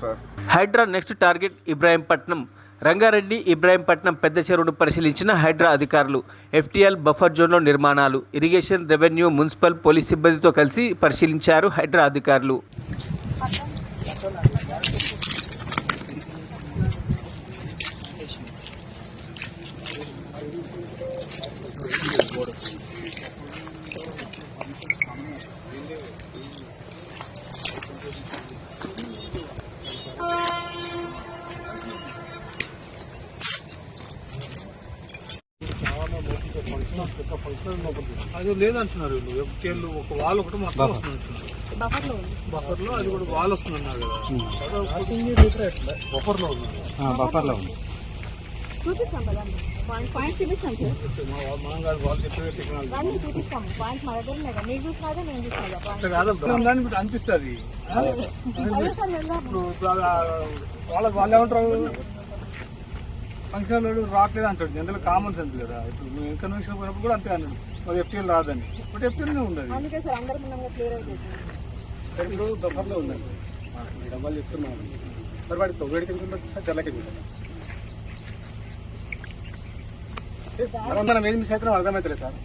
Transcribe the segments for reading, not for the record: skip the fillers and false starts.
Sir. Hydraa next target Ibrahimpatnam. Rangareddy Ibrahimpatnam పెద్ద చెరువును పరిశీలించిన హైడ్రా అధికారులు. ఎఫ్టీఎల్ బఫర్ జోన్లో నిర్మాణాలు, ఇరిగేషన్, రెవెన్యూ, మున్సిపల్, పోలీస్ సిబ్బందితో కలిసి పరిశీలించారు హైడ్రా అధికారులు. అది లేదంటున్నారు వీళ్ళు. ఎఫ్టీఎల్ ఒక వాల్ ఒకటి మొత్తం వస్తుంది బఫర్ లో, అది కూడా వాల్ వస్తుంది అన్నారు కదా. బఫర్ లో ఉంది. మనం కాదు వాళ్ళు చెప్పే టెక్నాలజీ కాదు అనిపిస్తుంది. ఇప్పుడు వాళ్ళు ఏమంటారు, ఫంక్షన్ రావట్లేదు అంటాడు. జనరల్ కామన్ సెన్స్ కదా. ఇప్పుడు నువ్వు ఇన్కన్వెన్షన్ పోయినప్పుడు కూడా అంతే అన్నాడు, మరి ఎఫ్టీఎల్ రాదని. బట్ ఎఫ్టీఎల్నే ఉండదు. ఇప్పుడు బఫర్లో ఉందండి. డబ్బాలు చెప్తున్నాను మరి వాడికి వేడికి సార్ తెల్లకి మనం ఏది మిస్ అవుతున్నాం అర్థమవుతలేదు సార్.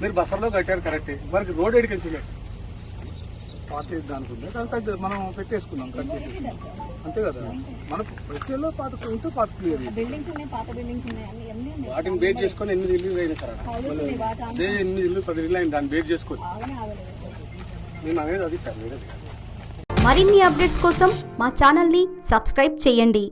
మీరు బఫర్లో కట్టారు కరెక్టే, మరి రోడ్ ఏడికి వెళ్ళలేదు పార్టీ దానికి దానికి మనం పెట్టేసుకున్నాం కట్ చేసి అంతే కదా. మనకు పెట్టేలో పాత ఉంటే పాత క్లియర్ వాటిని బేట్ చేసుకొని 8 ఇల్లు అయినా సార్. అదే 8 ఇల్లు 10 ఇల్లు అయింది దాన్ని బేట్ చేసుకొని. నేను అనేది అది సార్. మరిన్ని అప్డేట్స్ కోసం మా ఛానల్ని సబ్స్క్రైబ్ చేయండి.